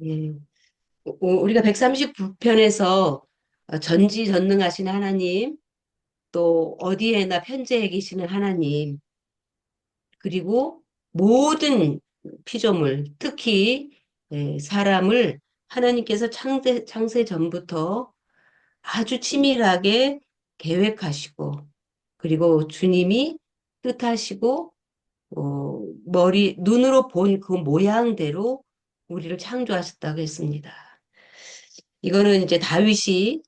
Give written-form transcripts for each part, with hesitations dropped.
예. 우리가 139편에서 전지전능하신 하나님, 또 어디에나 편재해 계시는 하나님, 그리고 모든 피조물, 특히 사람을 하나님께서 창세 전부터 아주 치밀하게 계획하시고, 그리고 주님이 뜻하시고, 눈으로 본 그 모양대로 우리를 창조하셨다고 했습니다. 이거는 이제 다윗이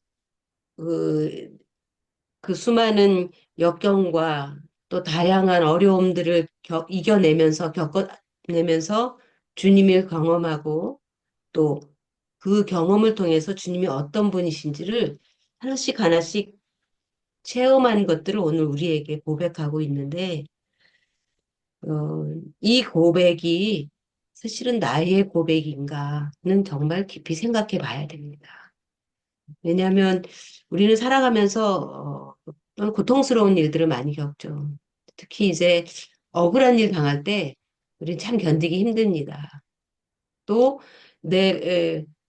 그, 그 수많은 역경과 또 다양한 어려움들을 겪어내면서 주님을 경험하고 또 그 경험을 통해서 주님이 어떤 분이신지를 하나씩 하나씩 체험한 것들을 오늘 우리에게 고백하고 있는데, 이 고백이 사실은 나의 고백인가는 정말 깊이 생각해 봐야 됩니다. 왜냐하면 우리는 살아가면서 어떤 고통스러운 일들을 많이 겪죠. 특히 이제 억울한 일 당할 때 우리는 참 견디기 힘듭니다. 또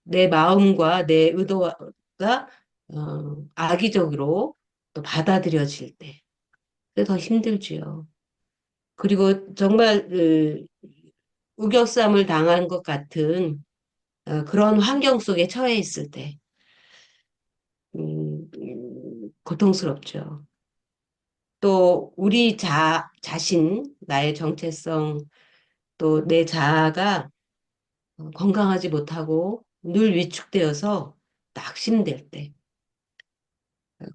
내 마음과 내 의도가 악의적으로 또 받아들여질 때 그게 더 힘들지요. 그리고 정말 우겨쌈을 당한 것 같은 그런 환경 속에 처해 있을 때 고통스럽죠. 또 우리 자신, 나의 정체성, 또 내 자아가 건강하지 못하고 늘 위축되어서 낙심될 때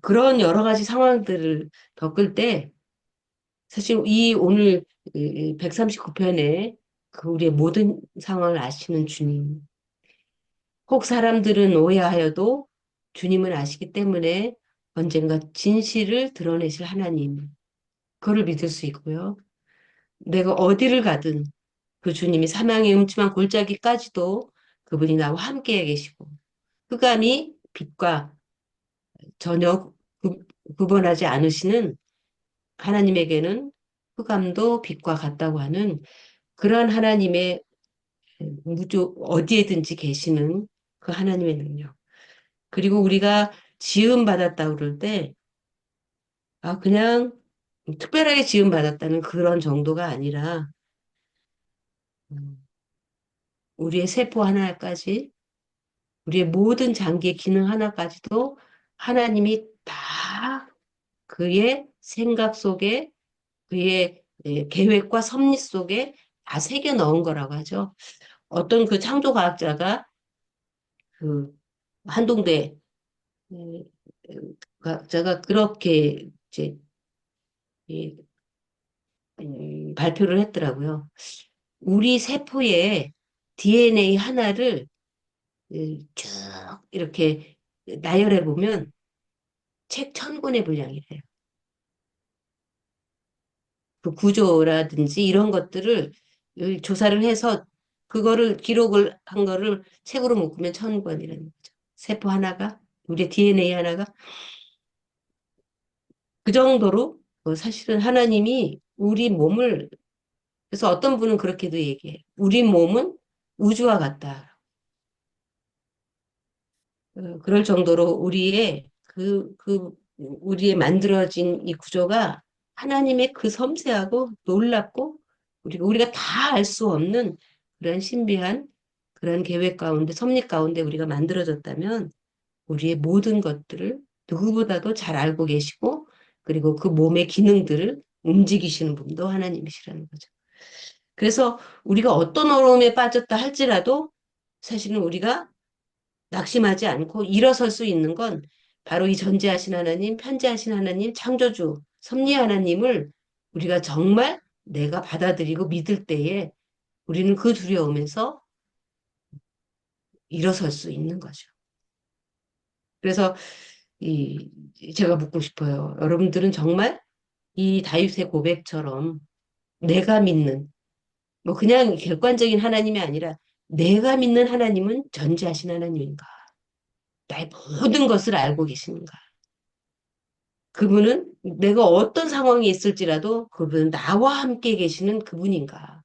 그런 여러 가지 상황들을 겪을 때 사실 이 오늘 139편에 그 우리의 모든 상황을 아시는 주님, 혹 사람들은 오해하여도 주님은 아시기 때문에 언젠가 진실을 드러내실 하나님, 그거를 믿을 수 있고요. 내가 어디를 가든 그 주님이 사망의 음침한 골짜기까지도 그분이 나와 함께 계시고 흑암이 빛과 전혀 구분하지 않으시는 하나님에게는 흑암도 빛과 같다고 하는 그러한 하나님의 어디에든지 계시는 그 하나님의 능력. 그리고 우리가 지음 받았다 그럴 때, 그냥 특별하게 지음 받았다는 그런 정도가 아니라, 음, 우리의 세포 하나까지, 우리의 모든 장기의 기능 하나까지도 하나님이 다 그의 생각 속에, 그의 계획과 섭리 속에 다 새겨 넣은 거라고 하죠. 어떤 그 창조과학자가 그 한동대 음, 과학자가 그렇게 이제 이, 발표를 했더라고요. 우리 세포의 DNA 하나를 쭉 이렇게 나열해 보면 책 1,000권의 분량이래요. 그 구조라든지 이런 것들을 조사를 해서 그거를 기록을 한 거를 책으로 묶으면 1,000권이라는 거죠. 세포 하나가, 우리 DNA 하나가 그 정도로 사실은 하나님이 우리 몸을 그래서 어떤 분은 그렇게도 얘기해. 우리 몸은 우주와 같다. 그럴 정도로 우리의 만들어진 이 구조가 하나님의 그 섬세하고 놀랍고 우리가 다 알 수 없는 그런 신비한 그런 계획 가운데, 섭리 가운데 우리가 만들어졌다면 우리의 모든 것들을 누구보다도 잘 알고 계시고 그리고 그 몸의 기능들을 움직이시는 분도 하나님이시라는 거죠. 그래서 우리가 어떤 어려움에 빠졌다 할지라도 사실은 우리가 낙심하지 않고 일어설 수 있는 건 바로 이 전지하신 하나님, 편지하신 하나님, 창조주, 섭리 하나님을 우리가 정말 내가 받아들이고 믿을 때에 우리는 그 두려움에서 일어설 수 있는 거죠. 그래서 이 제가 묻고 싶어요. 여러분들은 정말 이 다윗의 고백처럼 내가 믿는 뭐 그냥 객관적인 하나님이 아니라 내가 믿는 하나님은 전지하신 하나님인가? 나의 모든 것을 알고 계시는가? 그분은 내가 어떤 상황이 있을지라도 그분은 나와 함께 계시는 그분인가?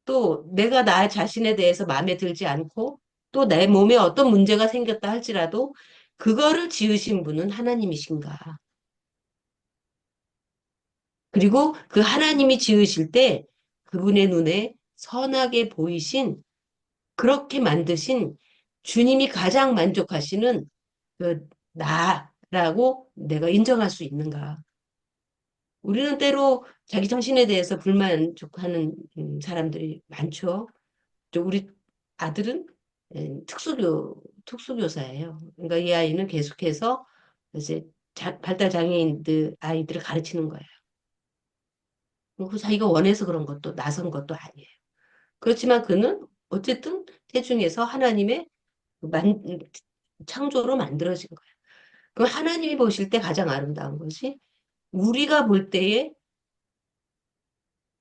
또 내가 나 자신에 대해서 마음에 들지 않고 또 내 몸에 어떤 문제가 생겼다 할지라도 그거를 지으신 분은 하나님이신가. 그리고 그 하나님이 지으실 때 그분의 눈에 선하게 보이신 그렇게 만드신 주님이 가장 만족하시는 그 나라고 내가 인정할 수 있는가. 우리는 때로 자기 자신에 대해서 불만족하는 사람들이 많죠. 우리 아들은 특수교사예요. 그러니까 이 아이는 계속해서 이제 발달 장애인들 아이들을 가르치는 거예요. 그 자기가 원해서 그런 것도 나선 것도 아니에요. 그렇지만 그는 어쨌든 태중에서 하나님의 만, 창조로 만들어진 거예요. 그럼 하나님이 보실 때 가장 아름다운 것이 우리가 볼 때에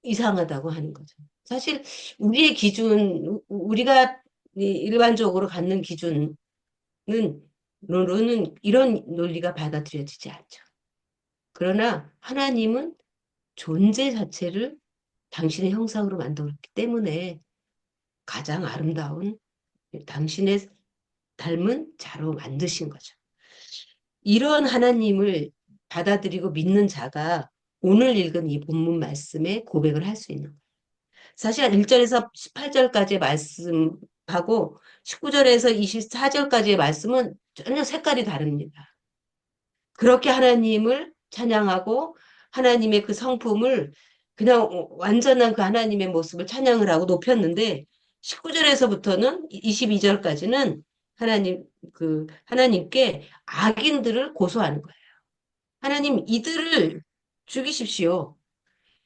이상하다고 하는 거죠. 사실 우리의 기준, 우리가 일반적으로 갖는 기준은 로는 이런 논리가 받아들여지지 않죠. 그러나 하나님은 존재 자체를 당신의 형상으로 만들었기 때문에 가장 아름다운 당신의 닮은 자로 만드신 거죠. 이런 하나님을 받아들이고 믿는 자가 오늘 읽은 이 본문 말씀에 고백을 할 수 있는 거예요. 사실 1절에서 18절까지의 말씀하고 19절에서 24절까지의 말씀은 전혀 색깔이 다릅니다. 그렇게 하나님을 찬양하고 하나님의 그 성품을 그냥 완전한 그 하나님의 모습을 찬양을 하고 높였는데 19절에서부터는 22절까지는 하나님께 악인들을 고소하는 거예요. 하나님 이들을 죽이십시오.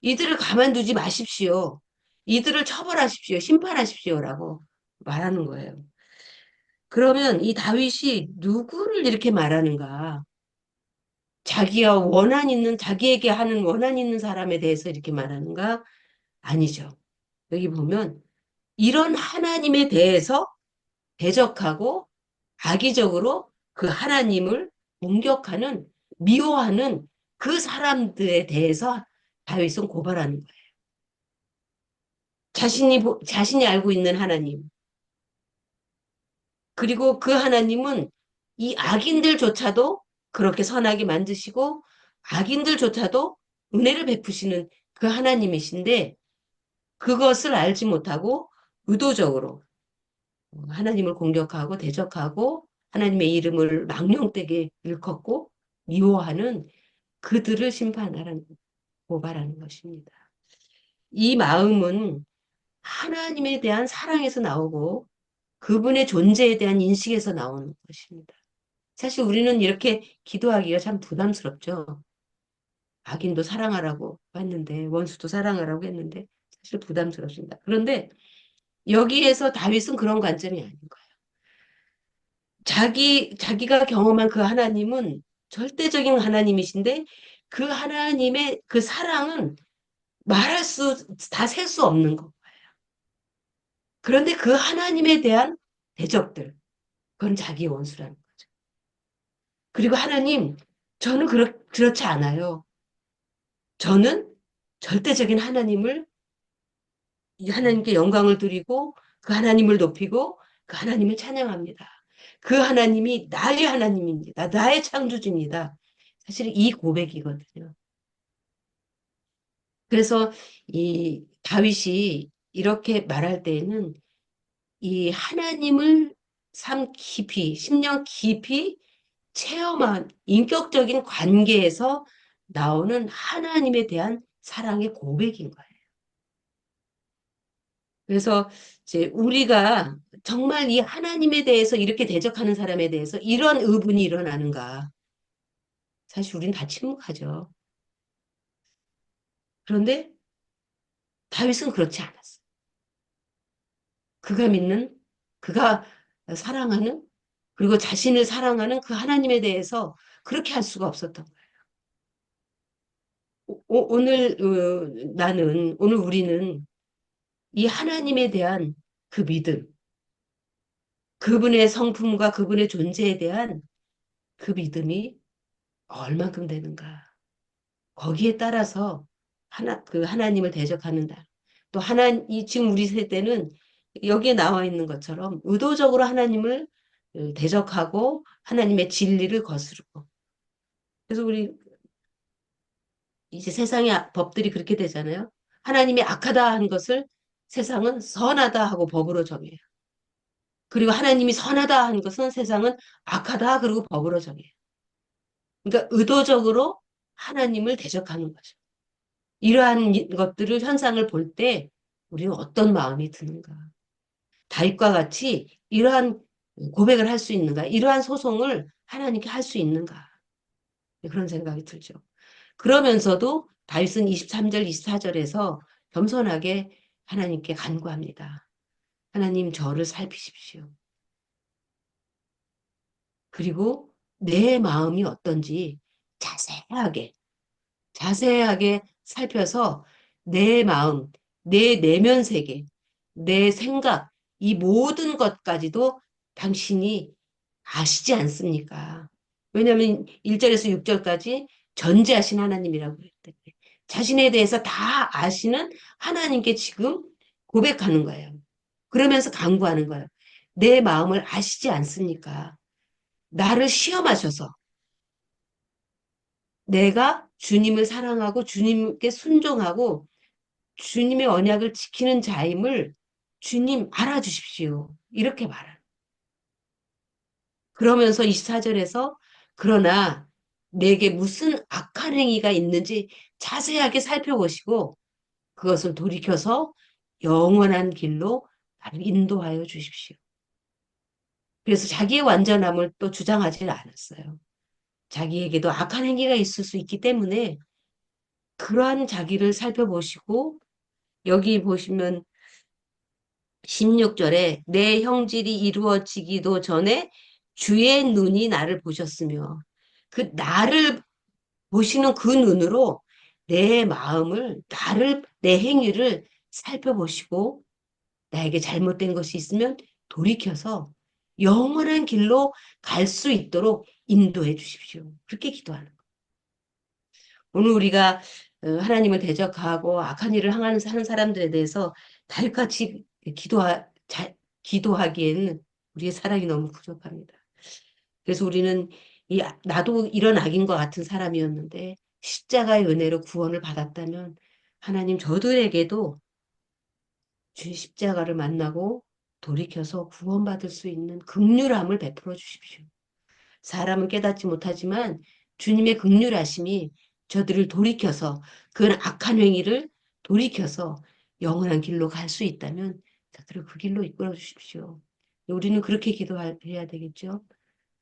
이들을 가만두지 마십시오. 이들을 처벌하십시오. 심판하십시오라고 말하는 거예요. 그러면 이 다윗이 누구를 이렇게 말하는가? 자기에게 하는 원한 있는 사람에 대해서 이렇게 말하는가? 아니죠. 여기 보면 이런 하나님에 대해서 대적하고 악의적으로 그 하나님을 공격하는, 미워하는 그 사람들에 대해서 다윗은 고발하는 거예요. 자신이 알고 있는 하나님, 그리고 그 하나님은 이 악인들조차도 그렇게 선하게 만드시고 악인들조차도 은혜를 베푸시는 그 하나님이신데 그것을 알지 못하고 의도적으로 하나님을 공격하고 대적하고 하나님의 이름을 망령되게 일컫고 미워하는 그들을 심판하라는 고발하는 것입니다. 이 마음은 하나님에 대한 사랑에서 나오고 그분의 존재에 대한 인식에서 나오는 것입니다. 사실 우리는 이렇게 기도하기가 참 부담스럽죠. 악인도 사랑하라고 했는데, 원수도 사랑하라고 했는데, 사실 부담스럽습니다. 그런데 여기에서 다윗은 그런 관점이 아닌 거예요. 자기가 경험한 그 하나님은 절대적인 하나님이신데, 그 하나님의 그 사랑은 다 셀 수 없는 거. 그런데 그 하나님에 대한 대적들, 그건 자기 원수라는 거죠. 그리고 하나님, 저는 그렇지 않아요. 저는 절대적인 하나님께 영광을 드리고 그 하나님을 높이고 그 하나님을 찬양합니다. 그 하나님이 나의 하나님입니다. 나의 창조주입니다. 사실 이 고백이거든요. 그래서 이 다윗이 이렇게 말할 때에는 이 하나님을 깊이, 10년 깊이 체험한 인격적인 관계에서 나오는 하나님에 대한 사랑의 고백인 거예요. 그래서 이제 우리가 정말 이 하나님에 대해서 이렇게 대적하는 사람에 대해서 이런 의분이 일어나는가? 사실 우리는 다 침묵하죠. 그런데 다윗은 그렇지 않았어. 그가 믿는, 그가 사랑하는, 그리고 자신을 사랑하는 그 하나님에 대해서 그렇게 할 수가 없었던 거예요. 오늘 우리는 이 하나님에 대한 그 믿음, 그분의 성품과 그분의 존재에 대한 그 믿음이 얼만큼 되는가. 거기에 따라서 그 하나님을 대적하는다. 또 이 지금 우리 세대는 여기에 나와 있는 것처럼 의도적으로 하나님을 대적하고 하나님의 진리를 거스르고. 그래서 우리 이제 세상의 법들이 그렇게 되잖아요. 하나님이 악하다 한 것을 세상은 선하다 하고 법으로 정해요. 그리고 하나님이 선하다 한 것은 세상은 악하다 그리고 법으로 정해요. 그러니까 의도적으로 하나님을 대적하는 거죠. 이러한 것들을 현상을 볼 때 우리는 어떤 마음이 드는가? 다윗과 같이 이러한 고백을 할 수 있는가? 이러한 소송을 하나님께 할 수 있는가? 그런 생각이 들죠. 그러면서도 다윗은 23절, 24절에서 겸손하게 하나님께 간구합니다. 하나님 저를 살피십시오. 그리고 내 마음이 어떤지 자세하게, 자세하게 살펴서 내 마음, 내 내면 세계, 내 생각, 이 모든 것까지도 당신이 아시지 않습니까? 왜냐하면 1절에서 6절까지 전지하신 하나님이라고 그랬대. 자신에 대해서 다 아시는 하나님께 지금 고백하는 거예요. 그러면서 간구하는 거예요. 내 마음을 아시지 않습니까? 나를 시험하셔서 내가 주님을 사랑하고 주님께 순종하고 주님의 언약을 지키는 자임을 주님 알아주십시오. 이렇게 말하는. 그러면서 24절에서 그러나 내게 무슨 악한 행위가 있는지 자세하게 살펴보시고 그것을 돌이켜서 영원한 길로 나를 인도하여 주십시오. 그래서 자기의 완전함을 또 주장하지 않았어요. 자기에게도 악한 행위가 있을 수 있기 때문에 그러한 자기를 살펴보시고 여기 보시면 16절에 내 형질이 이루어지기도 전에 주의 눈이 나를 보셨으며 그 나를 보시는 그 눈으로 내 마음을 내 행위를 살펴보시고 나에게 잘못된 것이 있으면 돌이켜서 영원한 길로 갈 수 있도록 인도해 주십시오. 그렇게 기도하는 거예요. 오늘 우리가 하나님을 대적하고 악한 일을 하는 사람들에 대해서 달같이 기도하기에는 우리의 사랑이 너무 부족합니다. 그래서 우리는 나도 이런 악인과 같은 사람이었는데 십자가의 은혜로 구원을 받았다면 하나님 저들에게도 주의 십자가를 만나고 돌이켜서 구원받을 수 있는 긍휼함을 베풀어 주십시오. 사람은 깨닫지 못하지만 주님의 긍휼하심이 저들을 돌이켜서 그 악한 행위를 돌이켜서 영원한 길로 갈 수 있다면 저들을 그 길로 이끌어 주십시오. 우리는 그렇게 기도해야 되겠죠.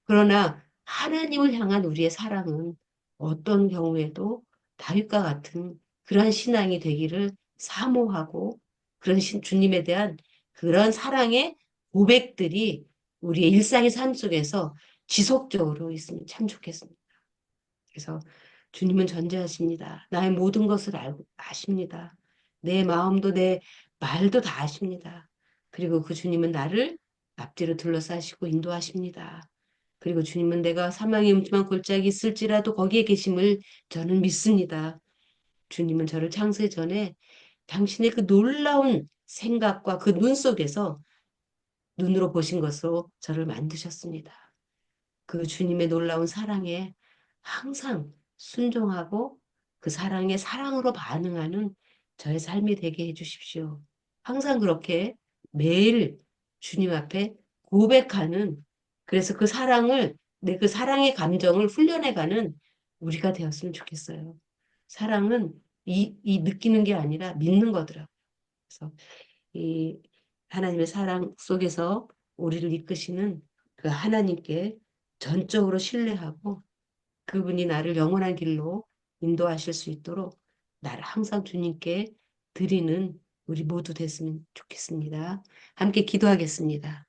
그러나 하나님을 향한 우리의 사랑은 어떤 경우에도 다윗과 같은 그러한 신앙이 되기를 사모하고 그런 주님에 대한 그런 사랑의 고백들이 우리의 일상의 삶 속에서 지속적으로 있으면 참 좋겠습니다. 그래서 주님은 전지하십니다. 나의 모든 것을 아십니다. 내 마음도 내 말도 다 아십니다. 그리고 그 주님은 나를 앞뒤로 둘러싸시고 인도하십니다. 그리고 주님은 내가 사망의 음침한 골짜기 있을지라도 거기에 계심을 저는 믿습니다. 주님은 저를 창세 전에 당신의 그 놀라운 생각과 그 눈 속에서 눈으로 보신 것으로 저를 만드셨습니다. 그 주님의 놀라운 사랑에 항상 순종하고 그 사랑에 사랑으로 반응하는 저의 삶이 되게 해주십시오. 항상 그렇게 매일 주님 앞에 고백하는 그래서 그 사랑을 내 그 사랑의 감정을 훈련해가는 우리가 되었으면 좋겠어요. 사랑은 이 느끼는 게 아니라 믿는 거더라고요. 그래서 이 하나님의 사랑 속에서 우리를 이끄시는 그 하나님께 전적으로 신뢰하고 그분이 나를 영원한 길로 인도하실 수 있도록 나를 항상 주님께 드리는 우리 모두 됐으면 좋겠습니다. 함께 기도하겠습니다.